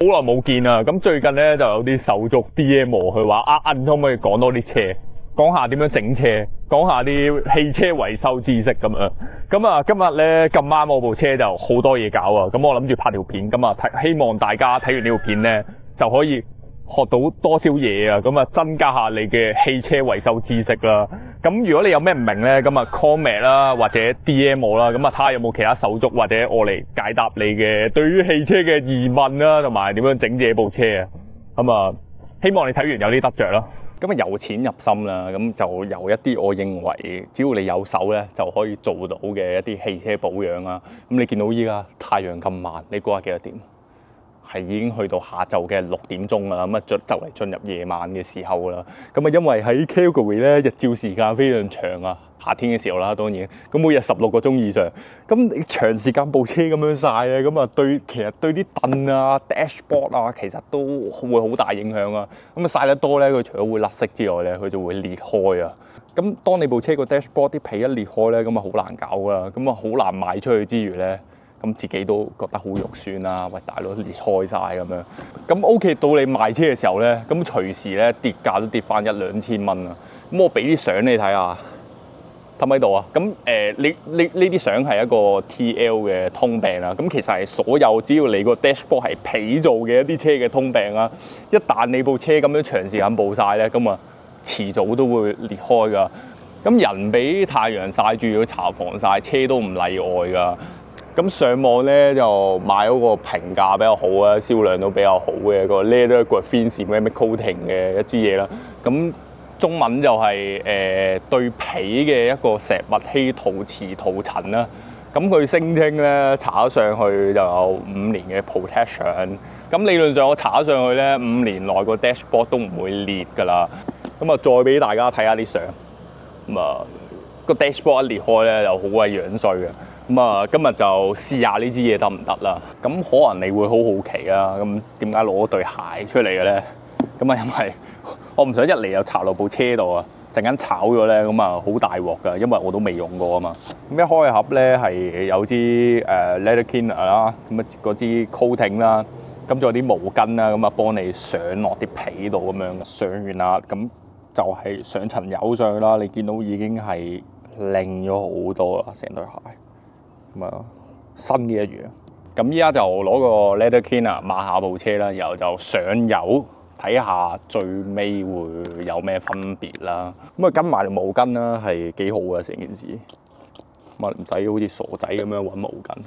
耐冇見啦，咁最近咧就有啲手足 DM 佢話可唔可以講多啲車，講下點樣整車，講下啲汽車維修知識咁樣。咁啊，今日咧咁啱我部車就好多嘢搞啊，咁我諗住拍條片，咁啊希望大家睇完呢條片咧就可以學到多少嘢啊，咁啊增加下你嘅汽車維修知識啦。咁如果你有咩唔明咧，咁啊 comment 啦或者 DM 我啦，咁啊睇下有冇其他手足或者我嚟解答你嘅對於汽車嘅疑問啦，同埋點樣整自己部車啊。咁啊，希望你睇完有啲得着啦。咁啊由淺入深啦，咁就由一啲我認為只要你有手咧就可以做到嘅一啲汽車保養啦。咁你見到依家太陽咁慢，你估下幾多點？係已經去到下晝嘅6點鐘啦，咁啊就嚟進入夜晚嘅時候啦。咁啊因為喺 Calgary 咧日照時間非常長啊，夏天嘅時候啦當然，咁每日16個鐘以上，咁你長時間部車咁樣曬咧，咁啊其實對啲凳啊、dashboard 啊，其實都會好大影響啊。咁啊曬得多咧，佢除咗會甩色之外咧，佢就會裂開啊。咁當你部車個 dashboard 啲皮一裂開咧，咁啊好難搞噶，咁啊好難賣出去之餘咧。咁自己都覺得好肉酸啦，喂大佬裂開晒咁樣，咁 OK 到你賣車嘅時候咧，咁隨時咧跌價都跌翻1-2千蚊啊！咁我俾啲相你睇下，睇唔睇到啊？咁呢啲相係一個 TL 嘅通病啦。咁其實係所有只要你個 dashboard 係皮做嘅一啲車嘅通病啦。一旦你部車咁樣長時間暴曬咧，咁啊遲早都會裂開噶。咁人俾太陽曬住要搽防曬，車都唔例外噶。咁上網咧就買嗰個評價比較好啊，銷量都比較好嘅個 Leather Graphene Ceramic Coating 嘅一支嘢啦。咁中文就係對皮嘅一個石墨烯陶瓷塗層啦。咁佢聲稱咧搽咗上去就有5年嘅 protection。咁理論上我搽咗上去咧5年內個 dashboard 都唔會裂㗎啦。咁啊再俾大家睇下啲相。咁啊個 dashboard 一裂開咧就好鬼樣衰嘅。咁啊，今日就試下呢支嘢得唔得啦？咁可能你會好好奇啊，咁點解攞對鞋出嚟嘅咧？咁啊，因為我唔想一嚟就搽落部車度啊，陣間炒咗咧，咁啊好大鑊㗎，因為我都未用過啊嘛。咁一開盒咧係有支leather cleaner 啦，咁啊嗰支 coating 啦，咁仲有啲毛巾啦，咁啊幫你上落啲皮度咁樣。上完啦，咁就係上層油上去啦，你見到已經係靚咗好多啦，成對鞋。咁啊，新嘅一樣。咁依家就攞個 leather cleaner 抹下部車啦，然後就上油睇下最尾會有咩分別啦。咁啊跟埋條毛巾啦，係幾好嘅成件事。咁啊唔使好似傻仔咁樣揾毛巾。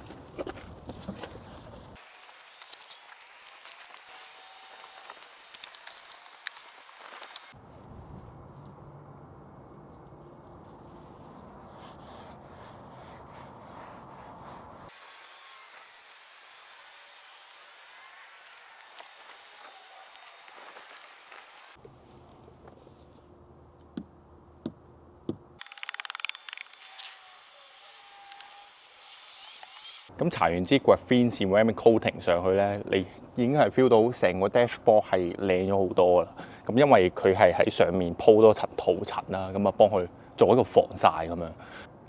咁搽完支 Graphene Ceramic Coating 上去咧，你已經係 feel 到成個 dashboard 係靚咗好多啦。咁因為佢係喺上面鋪多層塗層啦，咁啊幫佢做一個防曬咁樣。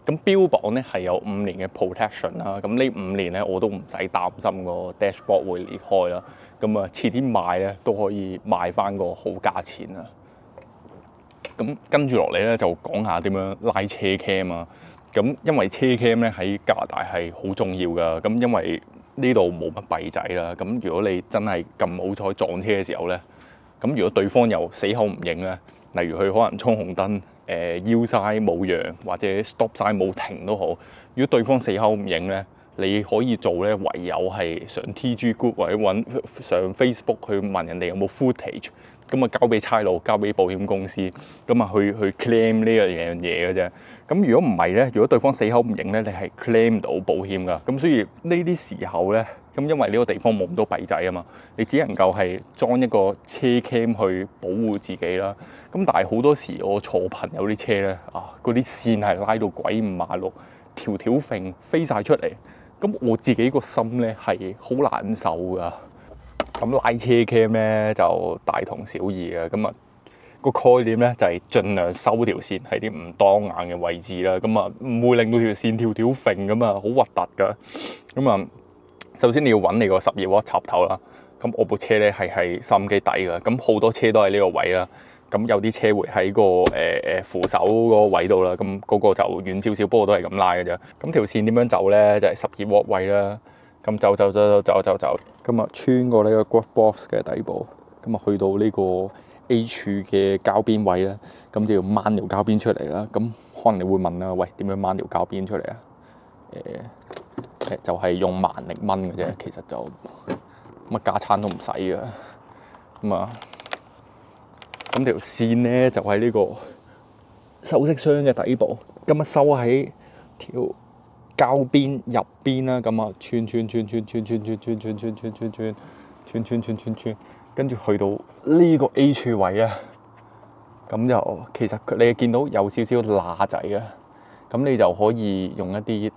咁標榜咧係有5年嘅 protection 啦。咁呢5年咧我都唔使擔心個 dashboard 會裂開啦。咁啊遲啲賣咧都可以賣翻個好價錢啊。咁跟住落嚟咧就講下點樣拉車 cam 啊。咁因為車 cam 咧喺加拿大係好重要㗎，咁因為呢度冇乜幣仔啦，咁如果你真係咁好彩撞車嘅時候咧，咁如果對方又死口唔認咧，例如佢可能衝紅燈，腰曬冇讓或者 stop 曬冇停都好，如果對方死口唔認咧，你可以做咧唯有係上 TG Group 或者上 Facebook 去問人哋有冇 footage。咁啊交俾差佬，交俾保險公司，咁啊去 claim 呢樣嘢嘅啫。咁如果唔係咧，如果對方死口唔認咧，你係 claim 唔到保險噶。咁所以呢啲時候咧，咁因為呢個地方冇咁多幣仔啊嘛，你只能夠係裝一個車 cam 去保護自己啦。咁但係好多時我坐朋友啲車咧，嗰啲線係拉到鬼五馬六，條條揈飛晒出嚟。咁我自己個心咧係好難受噶。咁拉車 cam 咧就大同小異嘅，咁啊個概念咧就係盡量收條線喺啲唔當眼嘅位置啦，咁啊唔會令到條線條條揈咁啊，好核突噶。咁啊，首先你要揾你個12W插頭啦，咁我部車咧係喺收音機底㗎，咁好多車都喺呢個位啦。咁有啲車會喺個扶手嗰個位度啦，咁嗰個就遠少少，不過都係咁拉嘅啫。咁條線點樣走咧？就係12W位啦。咁走，咁啊穿過呢個 glove box 嘅底部，咁啊去到呢個 A 柱嘅膠邊位咧，咁就要掹條膠邊出嚟啦。咁可能你會問啦，喂，點樣掹條膠邊出嚟啊？就係用蠻力掹嘅啫，其實就乜架撐都唔使嘅。咁條線咧就喺呢個收飾箱嘅底部，咁啊收喺條膠邊入邊啦，咁啊穿，跟住去到呢個 A 柱位啊，咁就其實你見到有少少罅仔嘅，咁你就可以用一啲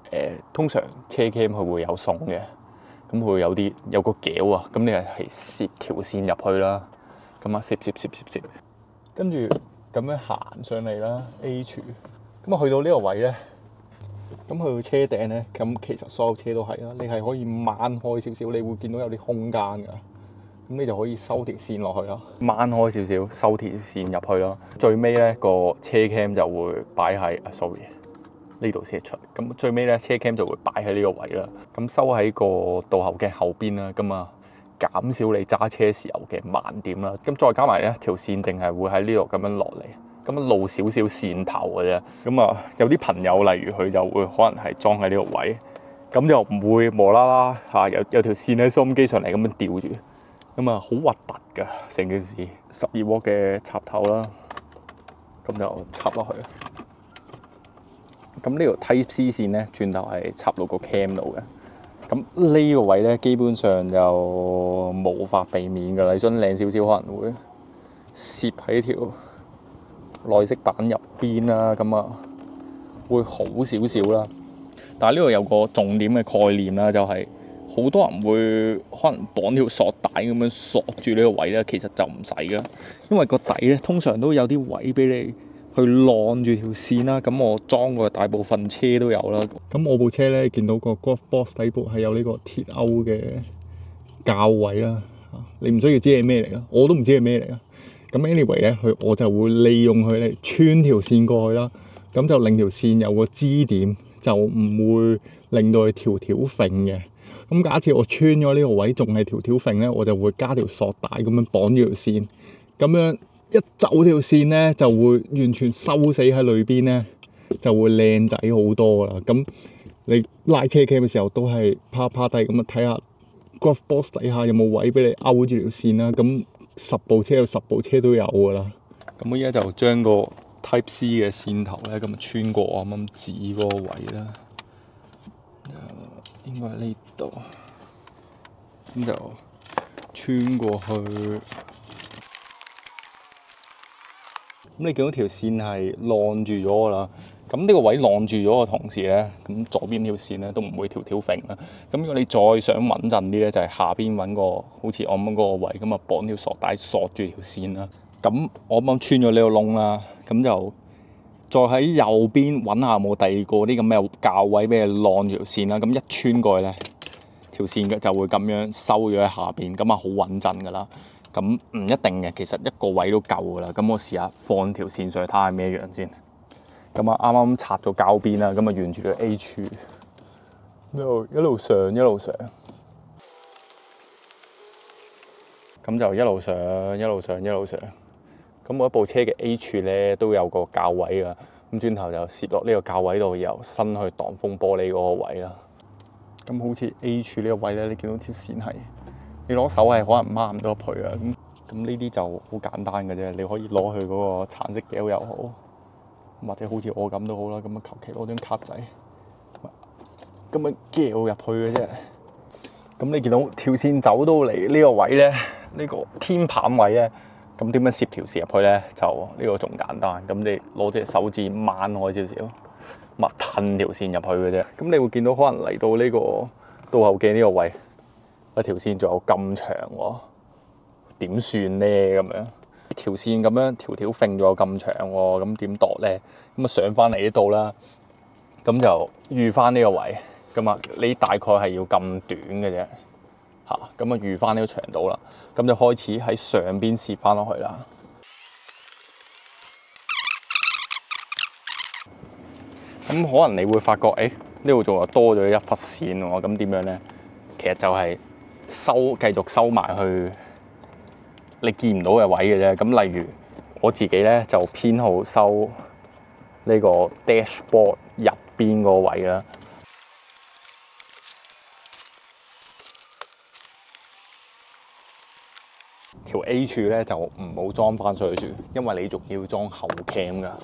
通常車 cam 佢會有送嘅，咁佢會有個夾啊，咁你係攝條線入去啦，咁啊攝，跟住咁樣行上嚟啦 A 柱，咁啊去到呢個位咧。咁去到車頂咧，咁其實所有車都係啦，你係可以掹開少少，你會見到有啲空間㗎，咁你就可以收條線落去啦，掹開少少，收條線入去啦。最尾咧個車 cam 就會擺喺，sorry， 呢度先出。咁最尾咧車 cam 就會擺喺呢個位啦，咁收喺個倒後鏡後邊啦，咁啊減少你揸車時候嘅盲點啦。咁再加埋咧條線淨係會喺呢度咁樣落嚟。咁露少少線頭嘅啫，咁啊有啲朋友例如佢就會可能係裝喺呢個位，咁就唔會無啦啦嚇有條線喺收音機上嚟咁樣吊住，咁啊好核突㗎成件事。12W嘅插頭啦，咁就插落去。咁呢條 Type C 線咧，轉頭係插到個 cam 度嘅。咁呢個位咧，基本上就無法避免㗎啦。你想靚少少，可能會攝喺條內飾板入邊啦，咁啊會好少少啦。但係呢度有個重點嘅概念啦，就係好多人會可能綁條索帶咁樣索住呢個位咧，其實就唔使噶，因為個底咧通常都有啲位俾你去晾住條線啦。咁我裝過大部分車都有啦。咁我部車咧見到個 glove box 底部係有呢個鐵鈎嘅較位啦，你唔需要知係咩嚟噶，我都唔知係咩嚟噶。咁 anyway 咧，我就會利用佢嚟穿條線過去啦，咁就令條線有個支點，就唔會令到佢條條揈嘅。咁假設我穿咗呢個位仲係條條揈咧，我就會加條索帶咁樣綁住條線，咁樣一走條線咧就會完全收死喺裏邊咧，就會靚仔好多啦。咁你拉車 cam 嘅時候都係趴低咁啊，睇下 glove box 底下有冇位俾你勾住條線啦。咁10部車有10部車都有㗎啦。咁我依家就將個 Type C 嘅線頭咧，咁啊穿過我啱啱指嗰個位啦，應該係呢度，咁就穿過去。咁你見到條線係晾住咗㗎啦。咁呢個位晾住咗嘅同時咧，咁左邊條線咧都唔會條條揈啦。咁如果你再想穩陣啲咧，就係下邊揾個好似我咁嗰個位，咁啊綁條索帶索住條線啦。咁我啱啱穿咗呢個窿啦，咁就再喺右邊揾下冇第二個啲咁嘅較位俾你晾住條線啦。咁一穿過去咧，條線嘅就會咁樣收咗喺下邊，咁啊好穩陣噶啦。咁唔一定嘅，其實一個位都夠噶啦。咁我試下放條線上去睇下咩樣先。咁啊，啱啱拆咗膠邊啦，咁啊沿住條 A 柱一路上，咁就一路上。咁每一部車嘅 A 柱咧都有個較位噶，咁轉頭就攝落呢個較位度，由身去擋風玻璃嗰個位啦。咁好似 A 柱呢個位咧，你見到條線係你攞手係可能掹唔到入去啊。咁呢啲就好簡單嘅啫，你可以攞去嗰個橙色膠又好。或者好似我咁都好啦，咁啊求其攞張卡仔，咁啊撬入去嘅啫。咁你見到條線走到嚟呢個位咧，呢個天棚位咧，咁點樣攝條線入去咧？就呢個仲簡單。咁你攞隻手指掹開少少，咪褪條線入去嘅啫。咁你會見到可能嚟到呢個倒後鏡呢個位，條線仲有咁長喎，點算咧咁樣？條線咁樣條條揈咗咁長喎，咁點度咧？咁啊上翻嚟呢度啦，咁就預翻呢個位，咁啊你大概係要咁短嘅啫，嚇，咁啊預翻呢個長度啦，咁就開始喺上邊攝翻落去啦。咁可能你會發覺，誒呢度仲有多咗一忽線喎，咁點樣咧？其實就係繼續收埋去你見唔到嘅位嘅啫。咁例如我自己咧就偏好收呢個 dashboard 入邊嗰個位啦。條 A 柱咧就唔好裝翻上去住，因為你仲要裝後 cam 噶。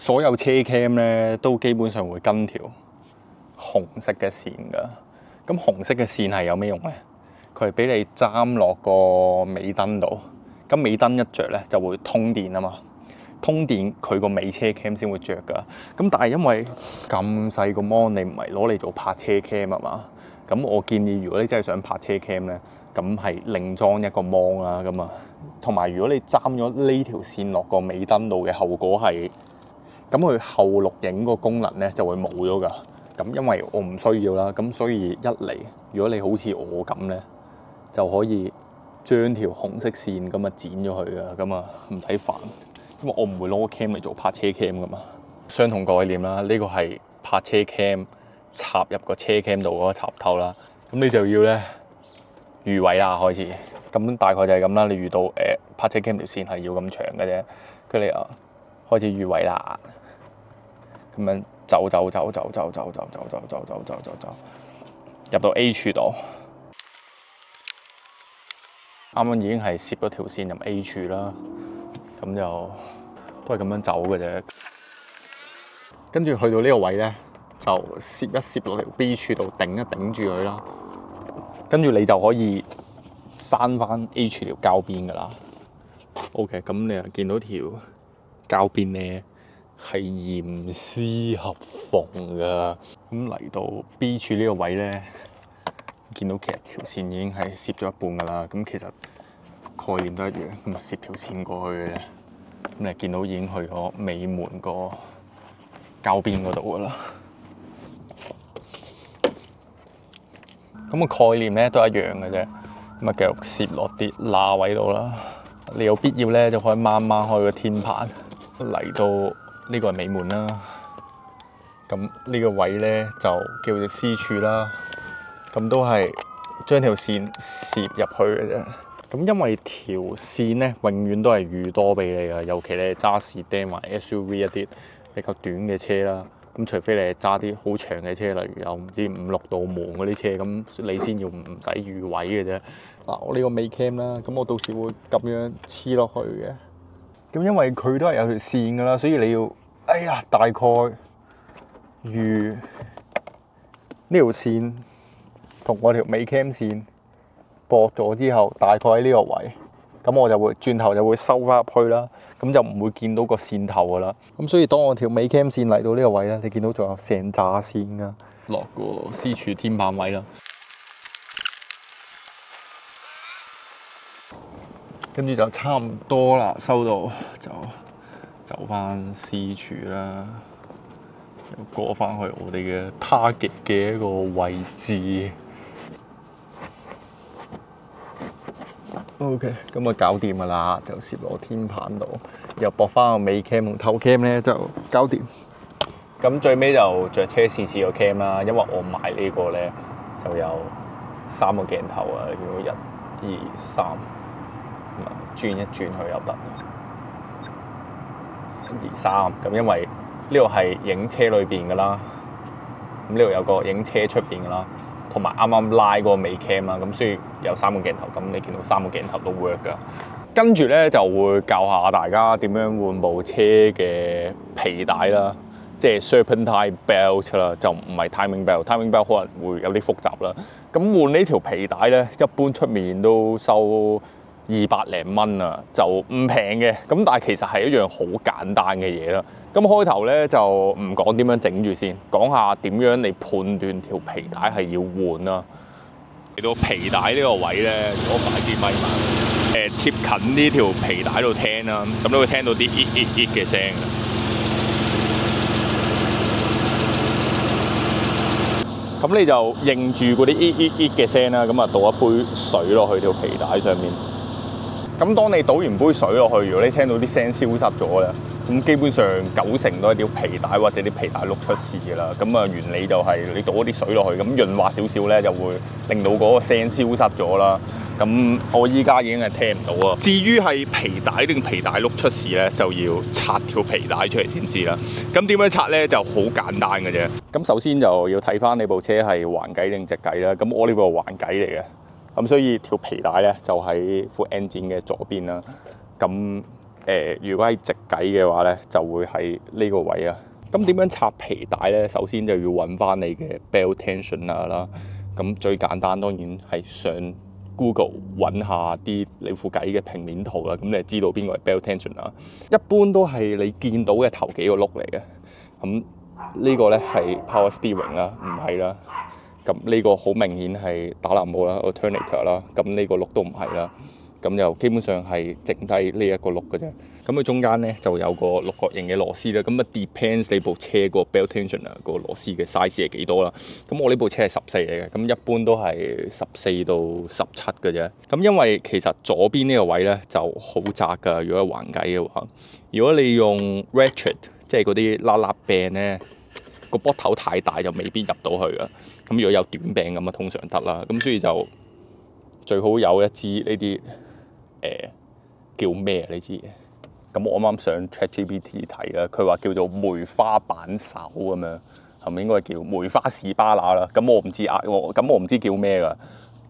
所有車 cam 咧都基本上會跟條紅色嘅線噶。咁紅色嘅線係有咩用咧？佢係俾你擔落個尾燈度。咁尾燈一着咧就會通電啊嘛。通電佢個尾車 cam 先會着噶。咁但係因為咁細個 mon，你唔係攞嚟做泊車 cam 啊嘛。咁我建議如果你真係想泊車 cam 咧，咁係另裝一個 mon 啦。咁啊，同埋如果你擔咗呢條線落個尾燈度嘅後果係，咁佢後錄影個功能咧就會冇咗噶。咁因為我唔需要啦，咁所以一嚟，如果你好似我咁咧，就可以將條紅色線咁啊剪咗佢噶，咁啊唔使煩，因為我唔會攞個 cam 嚟做泊車 cam 噶嘛。相同概念啦，呢個係泊車 cam 插入個車 cam 度嗰個插頭啦。咁你就要咧預位啦，開始。咁大概就係咁啦。你遇到泊車 cam 條線係要咁長嘅啫，跟住你又開始預位啦。咁樣走，入到 A 柱度。啱啱已經係攝咗條線入 A 柱啦，咁就都係咁樣走嘅啫。跟住去到呢個位咧，就攝一攝落條 B 柱度，頂一頂住佢啦。跟住你就可以閂翻 A 柱條膠邊噶啦。OK， 咁你又見到條膠邊咧係嚴絲合縫噶。咁嚟到 B 柱呢個位咧，見到其實條線已經係攝咗一半噶啦。咁其實概念都一樣，咁啊攝條線過去嘅啫。咁你見到已經去咗尾門個膠邊嗰度噶啦。咁個概念咧都一樣嘅啫。咁啊繼續攝落啲罅位度啦。你有必要咧就可以掹開個天棚，嚟到呢個係尾門啦。咁呢個位咧就叫做 C 柱啦。咁都係將條線攝入去嘅啫。咁因為條線咧永遠都係預多俾你嘅，尤其你係揸士丹或 SUV 一啲比較短嘅車啦。咁除非你係揸啲好長嘅車，例如有唔知5、6道門嗰啲車，咁你先要唔使預位嘅啫。嗱，我呢個尾 cam 啦，咁我到時會咁樣黐落去嘅。咁因為佢都係有條線噶啦，所以你要大概預呢條線同我條尾 cam 線駁咗之後，大概喺呢個位，咁我就會轉頭就會收翻入去啦。咁就唔會見到個線頭噶啦。咁所以當我條尾 cam 線嚟到呢個位咧，你見到仲有成紮線噶，落個 C 柱天棚位啦。跟住就差唔多啦，收到就走翻 C 柱啦，又過翻去我哋嘅 target 嘅一個位置。OK， 咁啊搞掂噶啦，就攝落天棚度，又駁翻個尾 cam 同頭 cam 咧就搞掂。咁最尾就着車試試個 cam 啦，因為我買呢個咧就有3個鏡頭啊，見到1、2、3，咁啊轉一轉去又得。1、2、3，咁因為呢度係影車裏邊噶啦，咁呢度有個影車出邊噶啦。同埋啱啱拉嗰個尾 cam 啦，咁所以有3個鏡頭，咁你見到3個鏡頭都 work 噶。跟住咧就會教下大家點樣換部車嘅皮帶啦，即係 serpentine belt 啦，就唔係 timing belt。timing belt 可能會有啲複雜啦。咁換呢條皮帶咧，一般出面都收200零蚊啊，就唔平嘅。咁但係其實係一樣好簡單嘅嘢啦。咁開頭咧就唔講點樣整住先，講下點樣你判斷條皮帶係要換啦。嚟到皮帶呢個位咧，如果擺支咪埋，貼近呢條皮帶度聽啦，咁你會聽到啲嘅聲嘅。咁你就認住嗰啲嘅聲啦，咁啊倒一杯水落去條皮帶上面。咁當你倒完杯水落去，如果你聽到啲聲消失咗咧，咁基本上90%都係條皮帶或者啲皮帶碌出事㗎啦。咁啊原理就係你倒啲水落去，咁潤滑少少咧，就會令到嗰個聲消失咗啦。咁我依家已經係聽唔到啊。至於係皮帶定皮帶碌出事咧，就要拆條皮帶出嚟先知啦。咁點樣拆咧就好簡單嘅啫。咁首先就要睇翻你部車係橫計定直計啦。咁我呢部係橫計嚟嘅。咁所以條皮帶咧就喺副 engine 嘅左邊啦。咁如果係直計嘅話咧，就會喺呢個位啊。咁點樣拆皮帶咧？首先就要揾翻你嘅 belt tensioner 啦。咁最簡單當然係上 Google 揾下啲你副計嘅平面圖啦。咁你就知道邊個係 belt tensioner。一般都係你見到嘅頭幾個轆嚟嘅。咁呢個咧係 power steering 啦，唔係啦。咁呢個好明顯係打藍帽啦 ，alternator 啦。咁呢個轆都唔係啦。咁就基本上係剩低呢一個轆嘅啫。咁佢中間咧就有個六角形嘅螺絲啦。咁啊 depends 你部車個 belt tensioner 個螺絲嘅 size 係幾多啦。咁我呢部車係14嚟嘅，咁一般都係14到17嘅啫。咁因為其實左邊呢個位咧就好窄㗎，如果係橫計嘅話。如果你用 ratchet 即係嗰啲拉拉柄咧，個波頭太大就未必入到去㗎。咁如果有短柄咁啊，通常得啦。咁所以就最好有一支呢啲叫咩你知嘅？咁我啱啱上 ChatGPT 睇啦，佢話叫做梅花板手咁樣，係咪應該叫梅花士巴拿啦？咁我唔知我唔知叫咩㗎。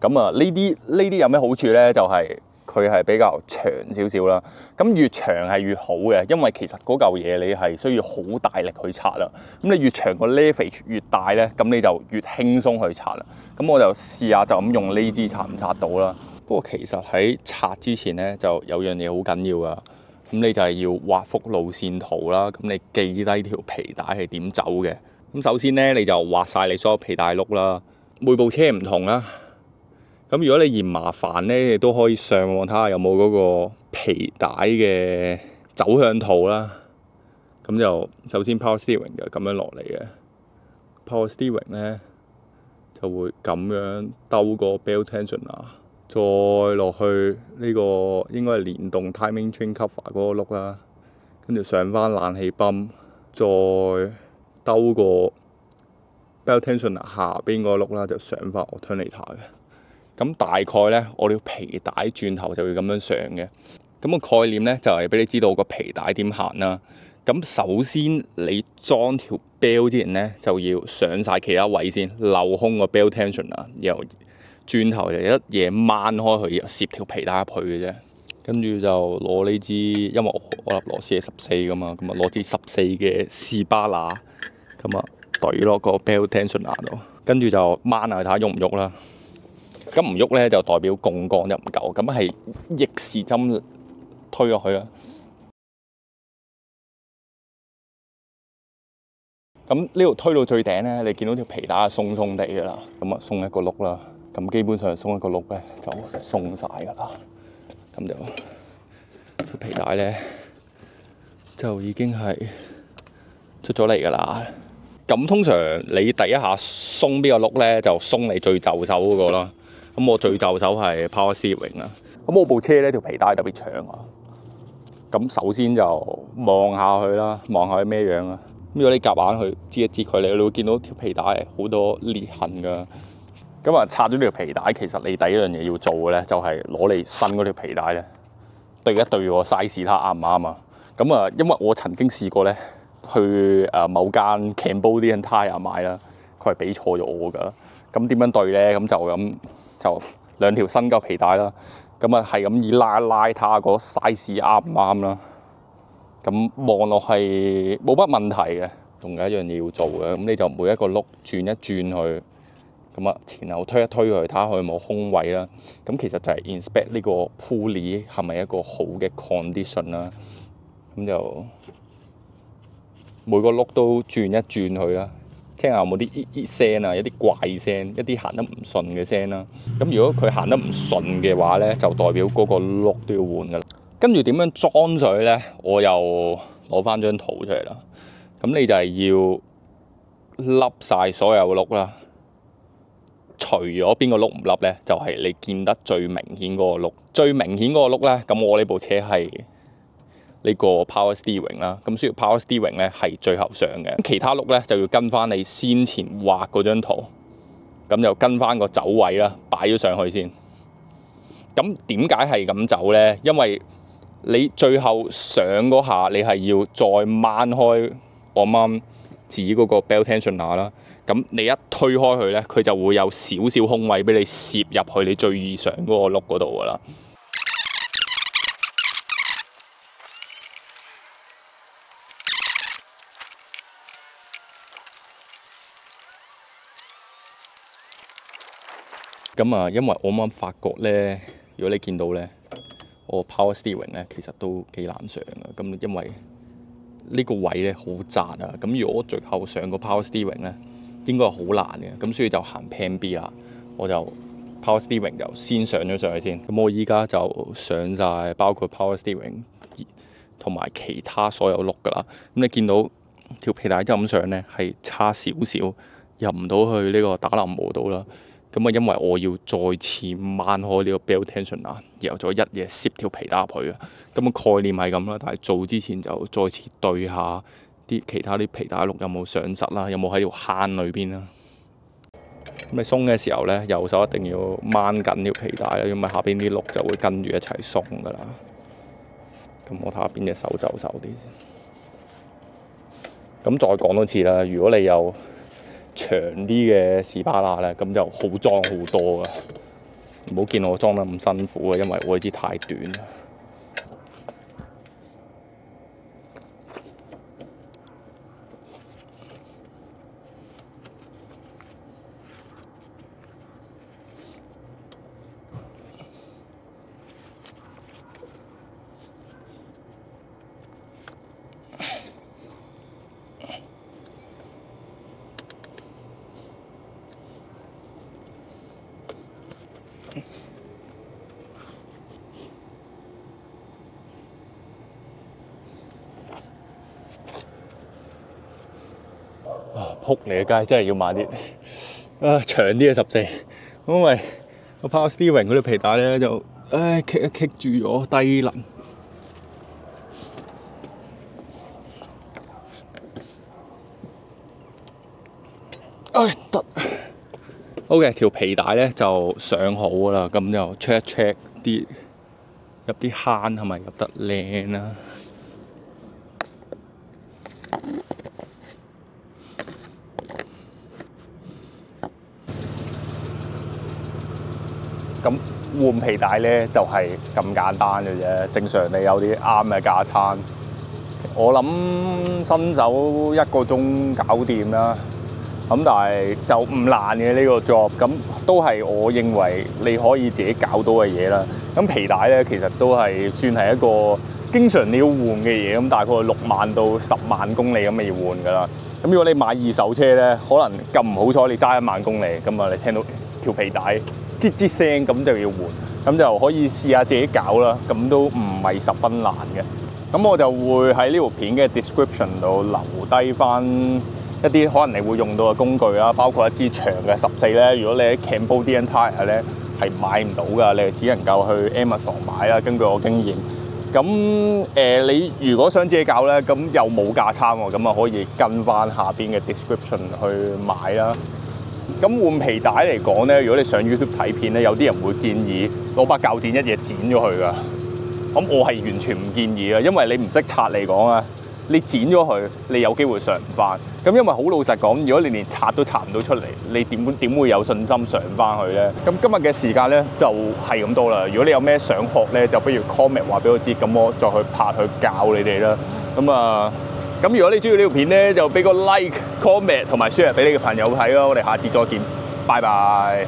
咁啊呢啲有咩好處咧？就係佢係比較長少少啦。咁越長係越好嘅，因為其實嗰嚿嘢你係需要好大力去拆啦。咁你越長個 leverage 越大咧，咁你就越輕鬆去拆啦。咁我就試下就咁用呢支拆唔拆到啦。不過其實喺拆之前咧，就有樣嘢好緊要噶。咁你就係要畫幅路線圖啦。咁你記低條皮帶係點走嘅。咁首先咧，你就畫晒你所有皮帶碌啦。每部車唔同啦。咁如果你嫌麻煩咧，你都可以上網睇下有冇嗰個皮帶嘅走向圖啦。咁就首先 power steering 就咁樣落嚟嘅。power steering 咧就會咁樣兜個 belt tensioner，再落去呢個應該係連動 timing chain cover 嗰個轆啦，跟住上翻冷氣泵，再兜個 belt tensioner 下邊嗰個轆啦，就上翻 alternator 嘅。咁大概咧，我條皮帶轉頭就會咁樣上嘅。咁個概念咧就係俾你知道個皮帶點行啦。咁首先你裝條 belt 之前咧，就要上晒其他位先，漏空個 belt tensioner，然後轉頭就一嘢掹開佢，攝條皮帶入去嘅啫。跟住就攞呢支，因為我粒螺絲係14噶嘛，咁啊攞支14嘅士巴拿，咁啊懟落個 belt tensioner 度，跟住就掹下睇下喐唔喐啦。咁唔喐咧就代表槓桿就唔夠，咁係逆時針推落去啦。咁呢度推到最頂咧，你見到條皮帶係鬆鬆地㗎啦，咁啊鬆一個轆啦，咁基本上鬆一個轆咧就鬆晒㗎啦，咁就條皮帶咧就已經係出咗嚟㗎啦。咁通常你第一下鬆邊個轆咧，就鬆你最就手嗰個啦。咁我最就手係 power steering 啊。咁我部車咧條皮帶特別長啊。咁首先就望下佢啦，望下佢咩樣啊。咁如果你夾硬去支一支佢，你會見到條皮帶係好多裂痕噶。咁啊拆咗條皮帶，其實你第一樣嘢要做嘅咧，就係攞你新嗰條皮帶咧對一對個 size 睇下啱唔啱啊。咁啊，因為我曾經試過咧去某間 Cambodian Tire 買啦，佢係俾錯咗我噶。咁點樣對咧？咁就兩條新嘅皮帶啦。咁啊係咁以拉睇下個 size 啱唔啱啦。咁望落係冇乜問題嘅，仲有一樣嘢要做嘅。咁你就每一個轆轉一轉佢，咁啊前後推一推佢，睇下佢有冇空位啦。咁其實就係 inspect 呢個 pulley 係咪一個好嘅 condition 啦。咁就每個轆都轉一轉佢啦，聽下有冇啲聲啊，一啲怪聲，一啲行得唔順嘅聲啦。咁如果佢行得唔順嘅話咧，就代表嗰個轆都要換噶啦。跟住點樣裝水咧？我又攞翻張圖出嚟啦。咁你就係要笠晒所有轆啦，除咗邊個轆唔凹咧，就係、是、你見得最明顯嗰個轆。最明顯嗰個轆咧，咁我呢部車係呢個 Power Steering 啦。咁需要 Power Steering 咧係最後上嘅，其他轆咧就要跟翻你先前畫嗰張圖，咁就跟翻個走位啦，擺咗上去先。咁點解係咁走咧？因為你最後上嗰下，你係要再掹開我啱指嗰個 belt tensioner 啦。咁你一推開佢咧，佢就會有少少空位俾你攝入去你最易上嗰個轆嗰度噶啦。咁啊，因為我啱啱發覺咧，如果你見到咧，我 Power Steering 咧其實都幾難上嘅。咁因為呢個位咧好窄啊。咁如果我最後上個 Power Steering 咧，應該係好難嘅，咁所以就行 Plan B 啦。我就 Power Steering 就先上咗上去先。咁我依家就上晒包括 Power Steering 同埋其他所有轆噶啦。咁你見到條皮帶就咁上咧，係差少少入唔到去呢個打臨模度啦。咁啊，因為我要再次掹開呢個 belt tensioner，然後再一嘢攝條皮帶入去啊。咁嘅概念係咁啦，但係做之前就再次對下啲其他啲皮帶轆有冇上實啦，有冇喺條坑裏邊啦。咁你鬆嘅時候咧，右手一定要掹緊條皮帶啦，因為下邊啲轆就會跟住一齊鬆噶啦。咁我睇下邊隻手就手啲先。咁再講多次啦，如果你有長啲嘅士巴拿咧，咁就好裝好多噶。唔好見我裝得咁辛苦啊，因為我呢支太短啦。仆你嘅街，真係要買啲長啲嘅14，因為個 Power Steering 嗰啲皮帶咧就棘住咗低能。得。OK， 條皮帶咧就上好啦，咁就 check 一 check 啲入啲坑係咪入得靚啦。咁換皮帶咧就係咁簡單嘅啫，正常你有啲啱嘅架撐，我諗新手1個鐘搞掂啦。咁但係就唔難嘅呢個 job， 咁都係我認為你可以自己搞到嘅嘢啦。咁皮帶咧其實都係算係一個經常你要換嘅嘢，咁大概6萬到10萬公里咁咪要換㗎啦。咁如果你買二手車咧，可能咁唔好彩你揸1萬公里，咁啊你聽到條皮帶吱吱聲咁就要換，咁就可以試下自己搞啦。咁都唔係十分難嘅。咁我就會喺呢條片嘅 description 度留低翻一啲可能你會用到嘅工具啦，包括一支長嘅14咧。如果你喺 Cambodian Tire 咧係買唔到㗎，你係只能夠去 Amazon 買啦。根據我經驗，咁你如果想自己搞咧，咁又冇架撐喎，咁啊可以跟翻下邊嘅 description 去買啦。咁換皮帶嚟講咧，如果你上 YouTube 睇片咧，有啲人會建議攞把鉸剪一嘢剪咗佢㗎。咁我係完全唔建議嘅，因為你唔識刷嚟講啊，你剪咗佢，你有機會上唔翻。咁因為好老實講，如果你連刷都刷唔到出嚟，你點會有信心上翻去咧？咁今日嘅時間咧就係咁多啦。如果你有咩想學咧，就不如 comment 話俾我知，咁我再去拍去教你哋啦。咁如果你中意呢條片咧，就俾個 like、comment 同埋 share 俾你嘅朋友睇咯。我哋下次再見，拜拜。